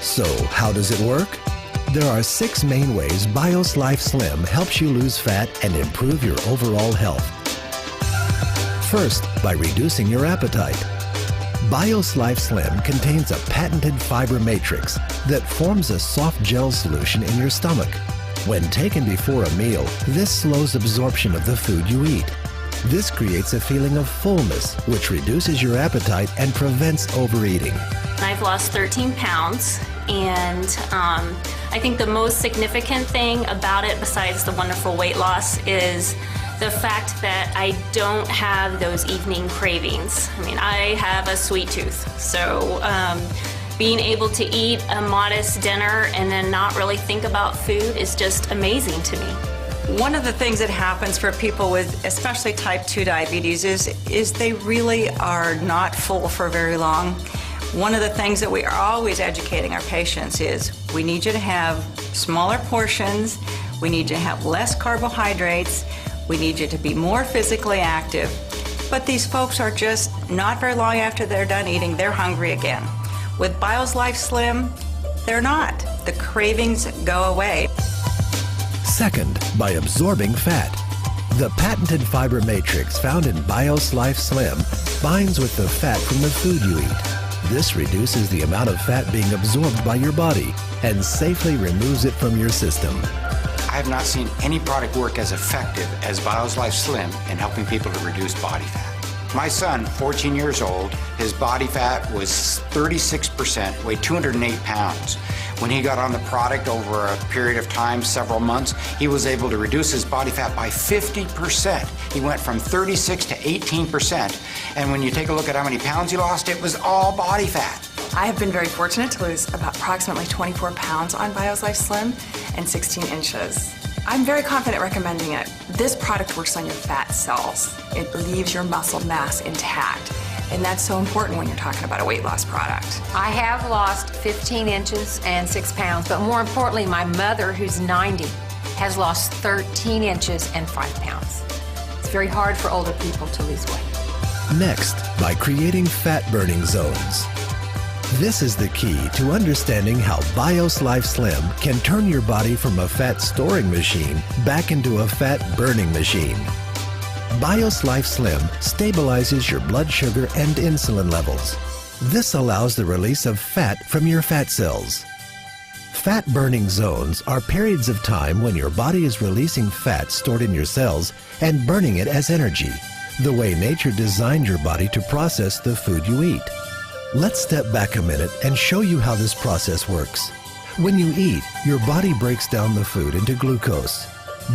So, how does it work? There are 6 main ways BIOS Life Slim helps you lose fat and improve your overall health. First, by reducing your appetite. BIOS Life Slim contains a patented fiber matrix that forms a soft gel solution in your stomach. When taken before a meal, this slows absorption of the food you eat. This creates a feeling of fullness, which reduces your appetite and prevents overeating. I've lost 13 pounds, and I think the most significant thing about it, besides the wonderful weight loss, is the fact that I don't have those evening cravings. I mean, I have a sweet tooth, so being able to eat a modest dinner and then not really think about food is just amazing to me. One of the things that happens for people with especially type 2 diabetes is they really are not full for very long. One of the things that we are always educating our patients is we need you to have smaller portions, we need you to have less carbohydrates, we need you to be more physically active. But these folks are just not very long after they're done eating, they're hungry again. With BIOS Life Slim, they're not. The cravings go away. Second, by absorbing fat. The patented fiber matrix found in BIOS Life Slim binds with the fat from the food you eat. This reduces the amount of fat being absorbed by your body and safely removes it from your system. I have not seen any product work as effective as BIOS Life Slim in helping people to reduce body fat. My son, 14 years old, his body fat was 36%, weighed 208 pounds. When he got on the product over a period of time, several months, he was able to reduce his body fat by 50%. He went from 36 to 18%. And when you take a look at how many pounds he lost, it was all body fat. I have been very fortunate to lose about approximately 24 pounds on BIOS Life Slim and 16 inches. I'm very confident recommending it. This product works on your fat cells. It leaves your muscle mass intact. And that's so important when you're talking about a weight loss product. I have lost 15 inches and 6 pounds, but more importantly, my mother, who's 90, has lost 13 inches and 5 pounds. It's very hard for older people to lose weight. Next, by creating fat-burning zones. This is the key to understanding how BIOS Life Slim can turn your body from a fat storing machine back into a fat burning machine. BIOS Life Slim stabilizes your blood sugar and insulin levels. This allows the release of fat from your fat cells. Fat burning zones are periods of time when your body is releasing fat stored in your cells and burning it as energy, the way nature designed your body to process the food you eat. Let's step back a minute and show you how this process works. When you eat, your body breaks down the food into glucose.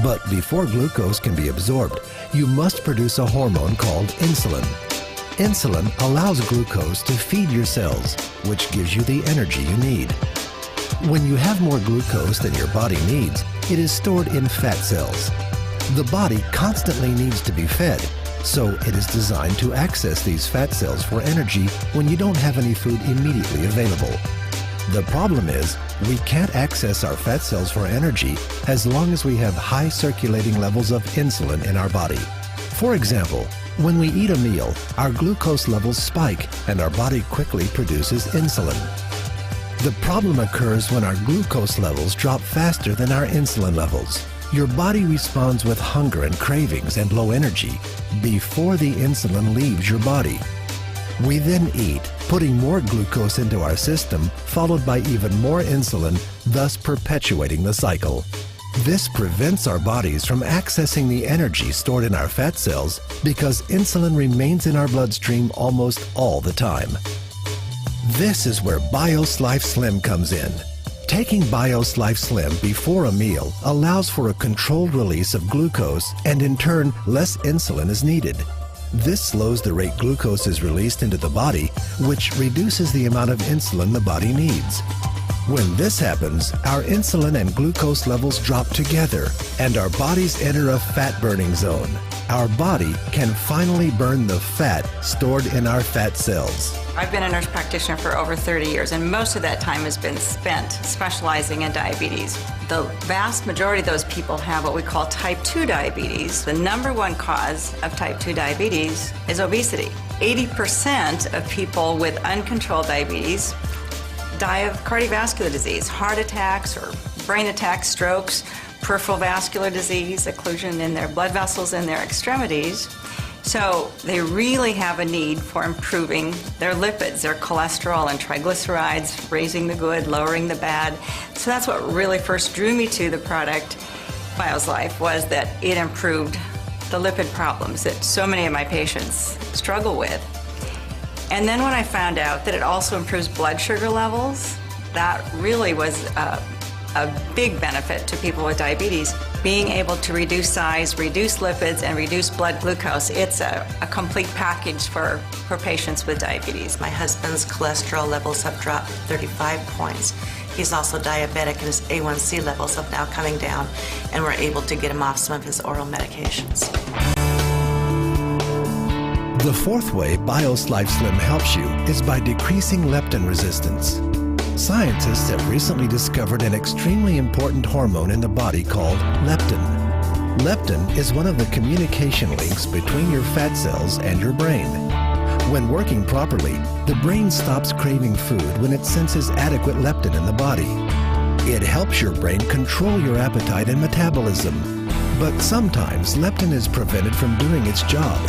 But before glucose can be absorbed, you must produce a hormone called insulin. Insulin allows glucose to feed your cells, which gives you the energy you need. When you have more glucose than your body needs, it is stored in fat cells. The body constantly needs to be fed, so it is designed to access these fat cells for energy when you don't have any food immediately available. The problem is, we can't access our fat cells for energy as long as we have high circulating levels of insulin in our body. For example, when we eat a meal, our glucose levels spike and our body quickly produces insulin. The problem occurs when our glucose levels drop faster than our insulin levels. Your body responds with hunger and cravings and low energy before the insulin leaves your body. We then eat, putting more glucose into our system, followed by even more insulin, thus perpetuating the cycle. This prevents our bodies from accessing the energy stored in our fat cells because insulin remains in our bloodstream almost all the time. This is where BIOS Life Slim comes in. Taking BIOS Life Slim before a meal allows for a controlled release of glucose, and in turn, less insulin is needed. This slows the rate glucose is released into the body, which reduces the amount of insulin the body needs. When this happens, our insulin and glucose levels drop together, and our bodies enter a fat-burning zone. Our body can finally burn the fat stored in our fat cells. I've been a nurse practitioner for over 30 years, and most of that time has been spent specializing in diabetes. The vast majority of those people have what we call type 2 diabetes. The #1 cause of type 2 diabetes is obesity. 80% of people with uncontrolled diabetes die of cardiovascular disease, heart attacks or brain attacks, strokes, peripheral vascular disease, occlusion in their blood vessels in their extremities. So they really have a need for improving their lipids, their cholesterol and triglycerides, raising the good, lowering the bad. So that's what really first drew me to the product, BioSlife, was that it improved the lipid problems that so many of my patients struggle with. And then when I found out that it also improves blood sugar levels, that really was a big benefit to people with diabetes. Being able to reduce size, reduce lipids, and reduce blood glucose, it's a complete package for patients with diabetes. My husband's cholesterol levels have dropped 35 points. He's also diabetic, and his A1C levels have now coming down, and we're able to get him off some of his oral medications. The fourth way BioSlife Slim helps you is by decreasing leptin resistance. Scientists have recently discovered an extremely important hormone in the body called leptin. Leptin is one of the communication links between your fat cells and your brain. When working properly, the brain stops craving food when it senses adequate leptin in the body. It helps your brain control your appetite and metabolism. But sometimes leptin is prevented from doing its job.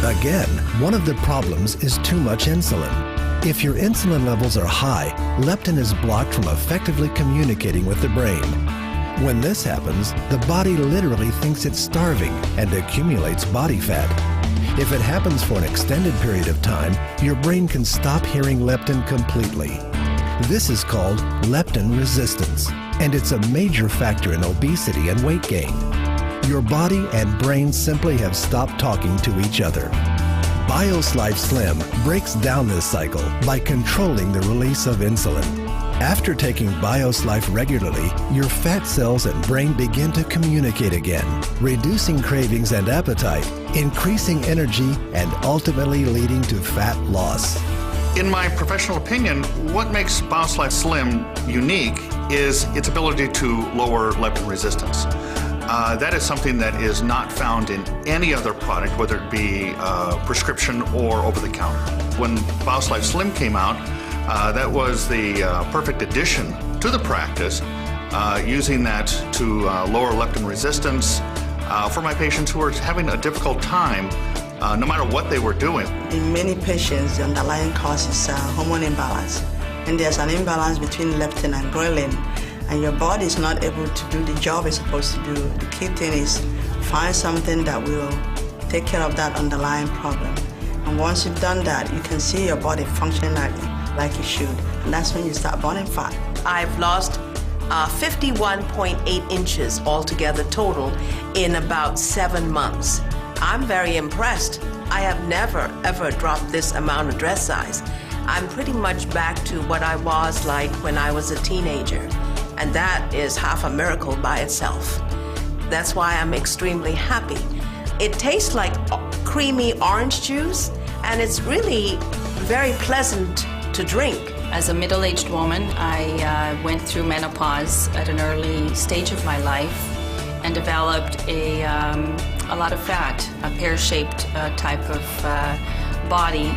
Again, one of the problems is too much insulin. If your insulin levels are high, leptin is blocked from effectively communicating with the brain. When this happens, the body literally thinks it's starving and accumulates body fat. If it happens for an extended period of time, your brain can stop hearing leptin completely. This is called leptin resistance, and it's a major factor in obesity and weight gain. Your body and brain simply have stopped talking to each other. BioSlife Slim breaks down this cycle by controlling the release of insulin. After taking BioSlife regularly, your fat cells and brain begin to communicate again, reducing cravings and appetite, increasing energy, and ultimately leading to fat loss. In my professional opinion, what makes BioSlife Slim unique is its ability to lower leptin resistance. That is something that is not found in any other product, whether it be prescription or over-the-counter. When BioSlife Slim came out, that was the perfect addition to the practice, using that to lower leptin resistance for my patients who are having a difficult time, no matter what they were doing. In many patients, the underlying cause is hormone imbalance, and there's an imbalance between leptin and ghrelin. And your body is not able to do the job it's supposed to do. The key thing is find something that will take care of that underlying problem. And once you've done that, you can see your body functioning like it should. And that's when you start burning fat. I've lost 51.8 inches altogether total in about 7 months. I'm very impressed. I have never, ever dropped this amount of dress size. I'm pretty much back to what I was like when I was a teenager. And that is half a miracle by itself. That's why I'm extremely happy. It tastes like creamy orange juice, and it's really very pleasant to drink. As a middle-aged woman, I went through menopause at an early stage of my life and developed a lot of fat, a pear-shaped type of body.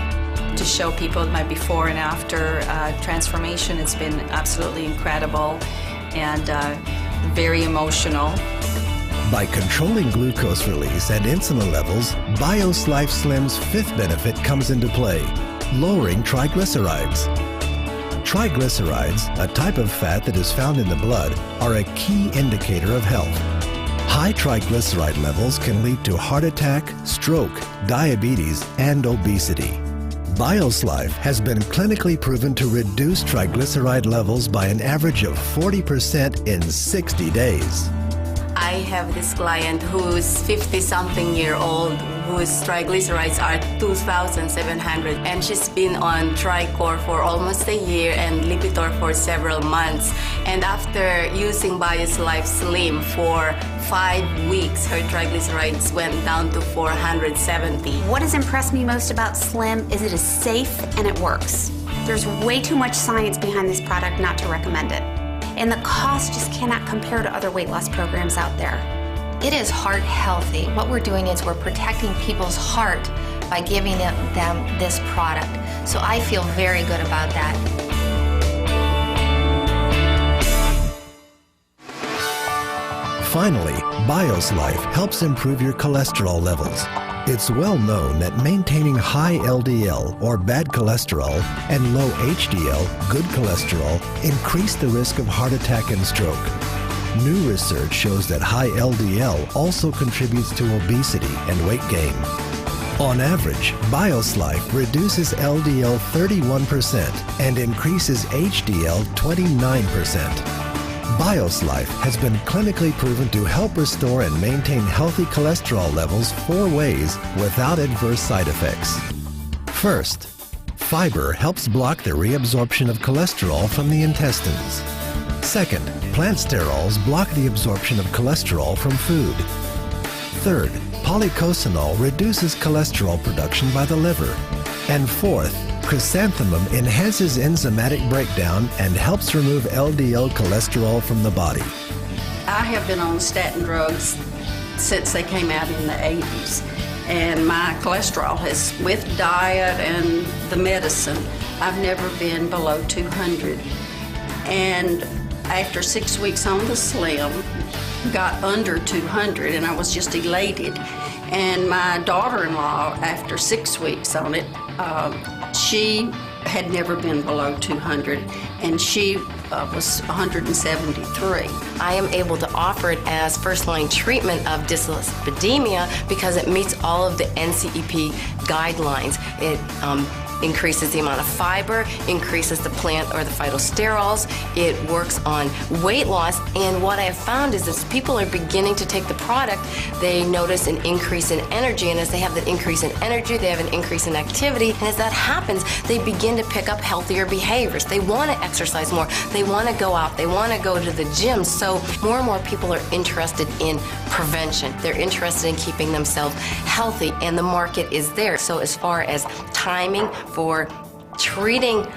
To show people my before and after transformation, it's been absolutely incredible and very emotional. By controlling glucose release and insulin levels, BioSlife Slim's fifth benefit comes into play, lowering triglycerides. Triglycerides, a type of fat that is found in the blood, are a key indicator of health. High triglyceride levels can lead to heart attack, stroke, diabetes, and obesity. BioSlife has been clinically proven to reduce triglyceride levels by an average of 40% in 60 days. I have this client who's 50-something year old whose triglycerides are 2,700, and she's been on Tricor for almost a year and Lipitor for several months. And after using BioSlife Slim for 5 weeks, her triglycerides went down to 470. What has impressed me most about Slim is it is safe and it works. There's way too much science behind this product not to recommend it. And the cost just cannot compare to other weight loss programs out there. It is heart healthy. What we're doing is we're protecting people's heart by giving them this product. So I feel very good about that. Finally, BioSlife helps improve your cholesterol levels. It's well known that maintaining high LDL, or bad cholesterol, and low HDL, good cholesterol, increase the risk of heart attack and stroke. New research shows that high LDL also contributes to obesity and weight gain. On average, BioSlife reduces LDL 31% and increases HDL 29%. BioSlife has been clinically proven to help restore and maintain healthy cholesterol levels 4 ways without adverse side effects. First, fiber helps block the reabsorption of cholesterol from the intestines. Second, plant sterols block the absorption of cholesterol from food. Third, polycosanol reduces cholesterol production by the liver. And fourth, chrysanthemum enhances enzymatic breakdown and helps remove LDL cholesterol from the body. I have been on statin drugs since they came out in the 80s. And my cholesterol has, with diet and the medicine, I've never been below 200. And after 6 weeks on the Slim, got under 200, and I was just elated. And my daughter-in-law, after 6 weeks on it, she had never been below 200, and she was 173. I am able to offer it as first-line treatment of dyslipidemia because it meets all of the NCEP guidelines. It increases the amount of fiber, increases the plant or the phytosterols. It works on weight loss, and what I have found is as people are beginning to take the product, they notice an increase in energy, and as they have that increase in energy, they have an increase in activity, and as that happens, they begin to pick up healthier behaviors. They want to exercise more, they want to go out, they want to go to the gym, so more and more people are interested in prevention. They're interested in keeping themselves healthy, and the market is there. So as far as timing for treating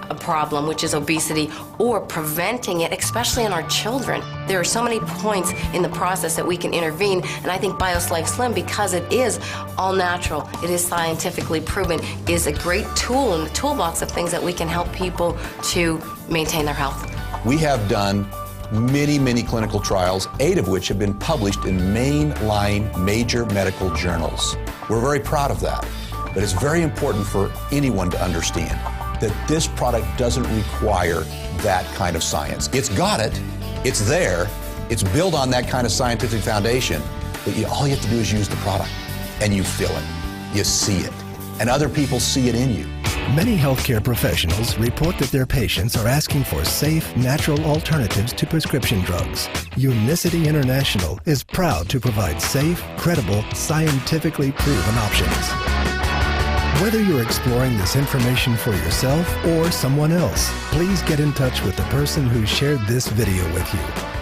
a problem, which is obesity, or preventing it, especially in our children, there are so many points in the process that we can intervene, and I think BioSlife Slim, because it is all natural, it is scientifically proven, is a great tool in the toolbox of things that we can help people to maintain their health. We have done many clinical trials, 8 of which have been published in mainline major medical journals. We're very proud of that. But it's very important for anyone to understand that this product doesn't require that kind of science. It's got it, it's there, it's built on that kind of scientific foundation, but all you have to do is use the product, and you feel it, you see it, and other people see it in you. Many healthcare professionals report that their patients are asking for safe, natural alternatives to prescription drugs. Unicity International is proud to provide safe, credible, scientifically proven options. Whether you're exploring this information for yourself or someone else, please get in touch with the person who shared this video with you.